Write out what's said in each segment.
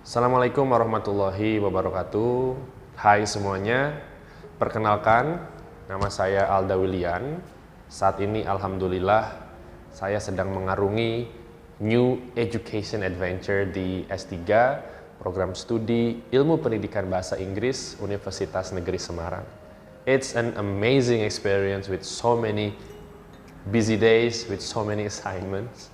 Assalamualaikum warahmatullahi wabarakatuh. Hai semuanya, perkenalkan nama saya Alda Wilian. Saat ini alhamdulillah saya sedang mengarungi New Education Adventure di S3 Program Studi Ilmu Pendidikan Bahasa Inggris Universitas Negeri Semarang. It's an amazing experience with so many busy days, with so many assignments.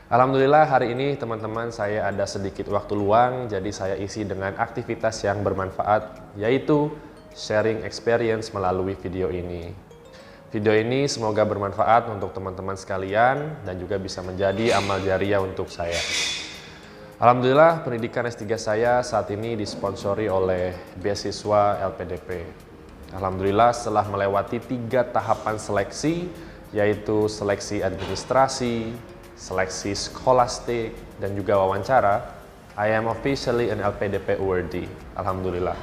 Alhamdulillah hari ini teman-teman saya ada sedikit waktu luang, jadi saya isi dengan aktivitas yang bermanfaat, yaitu sharing experience melalui video ini. Video ini semoga bermanfaat untuk teman-teman sekalian dan juga bisa menjadi amal jariah untuk saya. Alhamdulillah pendidikan S3 saya saat ini disponsori oleh beasiswa LPDP. Alhamdulillah setelah melewati 3 tahapan seleksi, yaitu seleksi administrasi, seleksi skolastik, dan juga wawancara, I am officially an LPDP awardee. Alhamdulillah.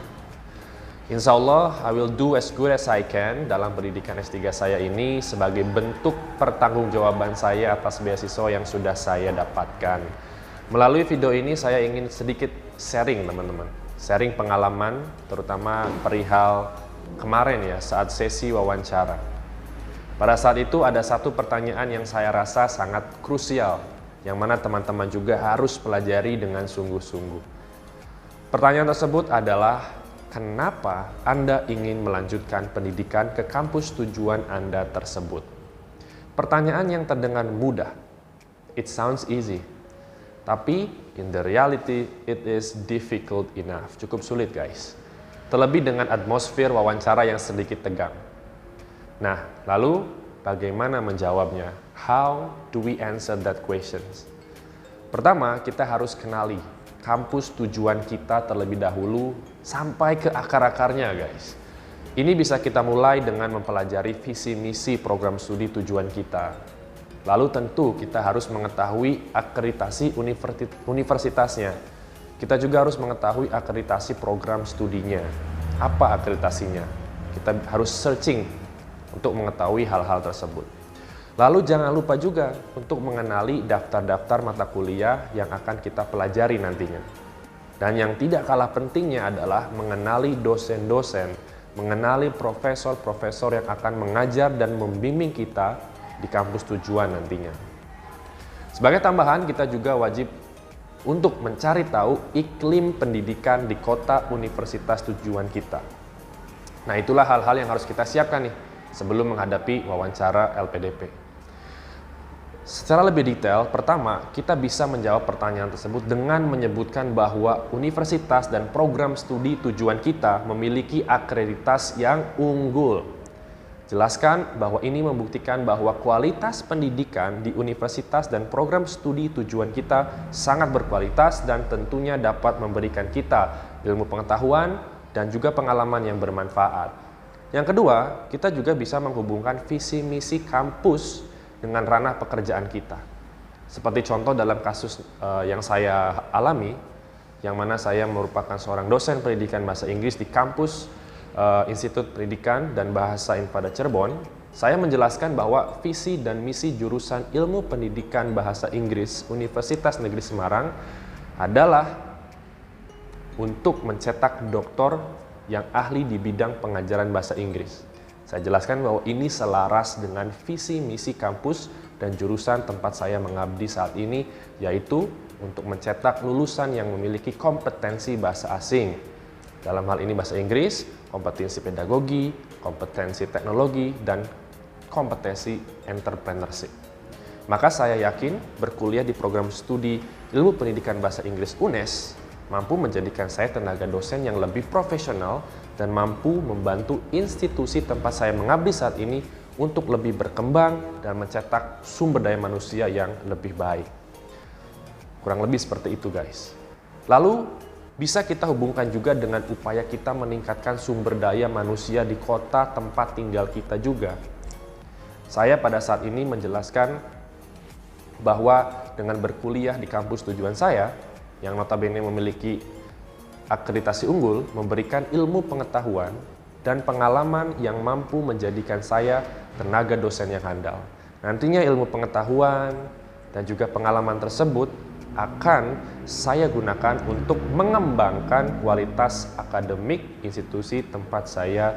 Insya Allah, I will do as good as I can dalam pendidikan S3 saya ini sebagai bentuk pertanggungjawaban saya atas beasiswa yang sudah saya dapatkan. Melalui video ini saya ingin sedikit sharing teman-teman. Sharing pengalaman, terutama perihal kemarin ya saat sesi wawancara. Pada saat itu ada satu pertanyaan yang saya rasa sangat krusial, yang mana teman-teman juga harus pelajari dengan sungguh-sungguh. Pertanyaan tersebut adalah, kenapa Anda ingin melanjutkan pendidikan ke kampus tujuan Anda tersebut? Pertanyaan yang terdengar mudah. It sounds easy. Tapi, in the reality, it is difficult enough. Cukup sulit guys. Terlebih dengan atmosfer wawancara yang sedikit tegang. Nah, lalu bagaimana menjawabnya? How do we answer that questions? Pertama, kita harus kenali kampus tujuan kita terlebih dahulu sampai ke akar-akarnya, guys. Ini bisa kita mulai dengan mempelajari visi misi program studi tujuan kita. Lalu tentu kita harus mengetahui akreditasi universitasnya. Kita juga harus mengetahui akreditasi program studinya. Apa akreditasinya? Kita harus searching untuk mengetahui hal-hal tersebut. Lalu jangan lupa juga untuk mengenali daftar-daftar mata kuliah yang akan kita pelajari nantinya. Dan yang tidak kalah pentingnya adalah mengenali dosen-dosen, mengenali profesor-profesor yang akan mengajar dan membimbing kita di kampus tujuan nantinya. Sebagai tambahan, kita juga wajib untuk mencari tahu iklim pendidikan di kota universitas tujuan kita. Nah, itulah hal-hal yang harus kita siapkan nih sebelum menghadapi wawancara LPDP. Secara lebih detail, pertama, kita bisa menjawab pertanyaan tersebut dengan menyebutkan bahwa universitas dan program studi tujuan kita memiliki akreditas yang unggul. Jelaskan bahwa ini membuktikan bahwa kualitas pendidikan di universitas dan program studi tujuan kita sangat berkualitas dan tentunya dapat memberikan kita ilmu pengetahuan dan juga pengalaman yang bermanfaat. Yang kedua, kita juga bisa menghubungkan visi misi kampus dengan ranah pekerjaan kita. Seperti contoh dalam kasus yang saya alami, yang mana saya merupakan seorang dosen pendidikan bahasa Inggris di kampus Institut Pendidikan dan Bahasa Infada Cirebon. Saya menjelaskan bahwa visi dan misi jurusan Ilmu Pendidikan Bahasa Inggris Universitas Negeri Semarang adalah untuk mencetak doktor yang ahli di bidang pengajaran bahasa Inggris. Saya jelaskan bahwa ini selaras dengan visi misi kampus dan jurusan tempat saya mengabdi saat ini, yaitu untuk mencetak lulusan yang memiliki kompetensi bahasa asing. Dalam hal ini bahasa Inggris, kompetensi pedagogi, kompetensi teknologi, dan kompetensi entrepreneurship. Maka saya yakin berkuliah di program studi Ilmu Pendidikan Bahasa Inggris UNES mampu menjadikan saya tenaga dosen yang lebih profesional dan mampu membantu institusi tempat saya mengabdi saat ini untuk lebih berkembang dan mencetak sumber daya manusia yang lebih baik. Kurang lebih seperti itu guys. Lalu bisa kita hubungkan juga dengan upaya kita meningkatkan sumber daya manusia di kota tempat tinggal kita juga. Saya pada saat ini menjelaskan bahwa dengan berkuliah di kampus tujuan saya, yang notabene memiliki akreditasi unggul, memberikan ilmu pengetahuan dan pengalaman yang mampu menjadikan saya tenaga dosen yang handal. Nantinya ilmu pengetahuan dan juga pengalaman tersebut akan saya gunakan untuk mengembangkan kualitas akademik institusi tempat saya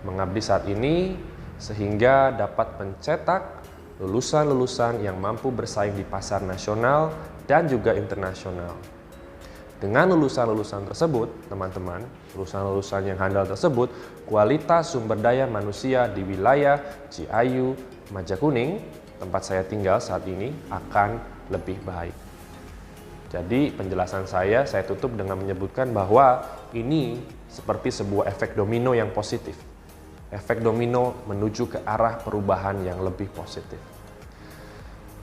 mengabdi saat ini, sehingga dapat mencetak lulusan-lulusan yang mampu bersaing di pasar nasional dan juga internasional. Dengan lulusan-lulusan tersebut, teman-teman, lulusan-lulusan yang handal tersebut, kualitas sumber daya manusia di wilayah Ciayu, Majakuning, tempat saya tinggal saat ini, akan lebih baik. Jadi penjelasan saya tutup dengan menyebutkan bahwa ini seperti sebuah efek domino yang positif. Efek domino menuju ke arah perubahan yang lebih positif.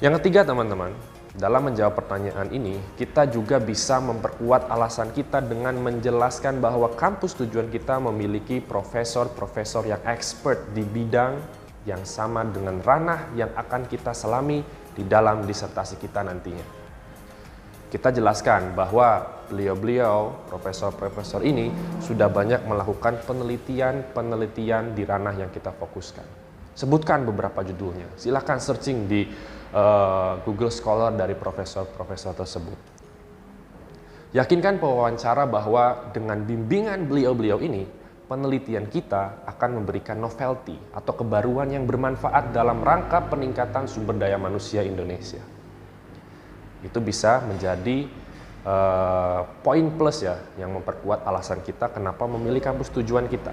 Yang ketiga, teman-teman, dalam menjawab pertanyaan ini, kita juga bisa memperkuat alasan kita dengan menjelaskan bahwa kampus tujuan kita memiliki profesor-profesor yang expert di bidang yang sama dengan ranah yang akan kita selami di dalam disertasi kita nantinya. Kita jelaskan bahwa beliau-beliau, profesor-profesor ini sudah banyak melakukan penelitian di ranah yang kita fokuskan. Sebutkan beberapa judulnya. Silakan searching di Google Scholar dari profesor-profesor tersebut. Yakinkan pewawancara bahwa dengan bimbingan beliau-beliau ini, penelitian kita akan memberikan novelty atau kebaruan yang bermanfaat dalam rangka peningkatan sumber daya manusia Indonesia. Itu bisa menjadi poin plus ya, yang memperkuat alasan kita kenapa memilih kampus tujuan kita.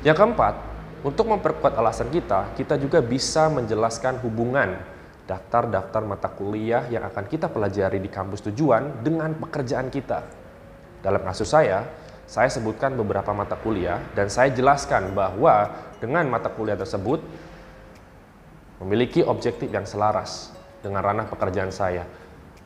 Yang keempat, untuk memperkuat alasan kita juga bisa menjelaskan hubungan daftar-daftar mata kuliah yang akan kita pelajari di kampus tujuan dengan pekerjaan kita. Dalam kasus saya sebutkan beberapa mata kuliah dan saya jelaskan bahwa dengan mata kuliah tersebut memiliki objektif yang selaras dengan ranah pekerjaan saya.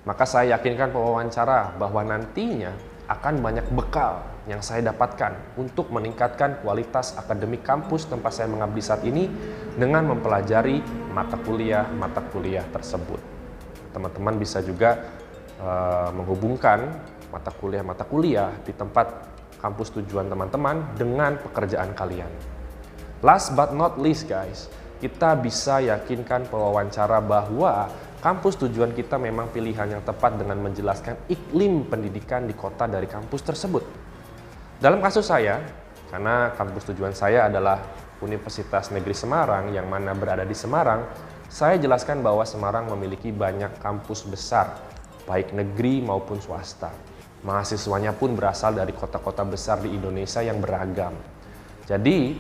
Maka saya yakinkan pewawancara bahwa nantinya akan banyak bekal yang saya dapatkan untuk meningkatkan kualitas akademik kampus tempat saya mengabdi saat ini dengan mempelajari mata kuliah tersebut. Teman-teman bisa juga menghubungkan mata kuliah di tempat kampus tujuan teman-teman dengan pekerjaan kalian. Last but not least guys, kita bisa yakinkan pewawancara bahwa kampus tujuan kita memang pilihan yang tepat dengan menjelaskan iklim pendidikan di kota dari kampus tersebut. Dalam kasus saya, karena kampus tujuan saya adalah Universitas Negeri Semarang yang mana berada di Semarang, saya jelaskan bahwa Semarang memiliki banyak kampus besar, baik negeri maupun swasta. Mahasiswanya pun berasal dari kota-kota besar di Indonesia yang beragam. Jadi,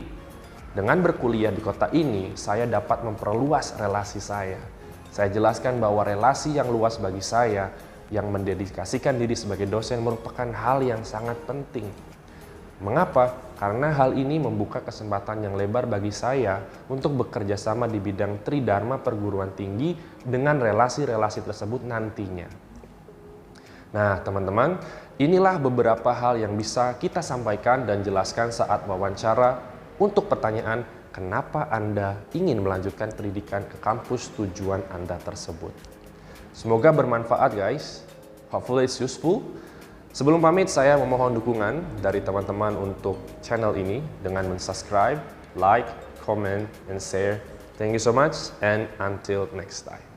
dengan berkuliah di kota ini, saya dapat memperluas relasi saya. Saya jelaskan bahwa relasi yang luas bagi saya yang mendedikasikan diri sebagai dosen merupakan hal yang sangat penting. Mengapa? Karena hal ini membuka kesempatan yang lebar bagi saya untuk bekerja sama di bidang Tridharma perguruan tinggi dengan relasi-relasi tersebut nantinya. Nah, teman-teman, inilah beberapa hal yang bisa kita sampaikan dan jelaskan saat wawancara untuk pertanyaan kenapa Anda ingin melanjutkan pendidikan ke kampus tujuan Anda tersebut. Semoga bermanfaat guys. Hopefully it's useful. Sebelum pamit, saya memohon dukungan dari teman-teman untuk channel ini dengan subscribe, like, comment, and share. Thank you so much and until next time.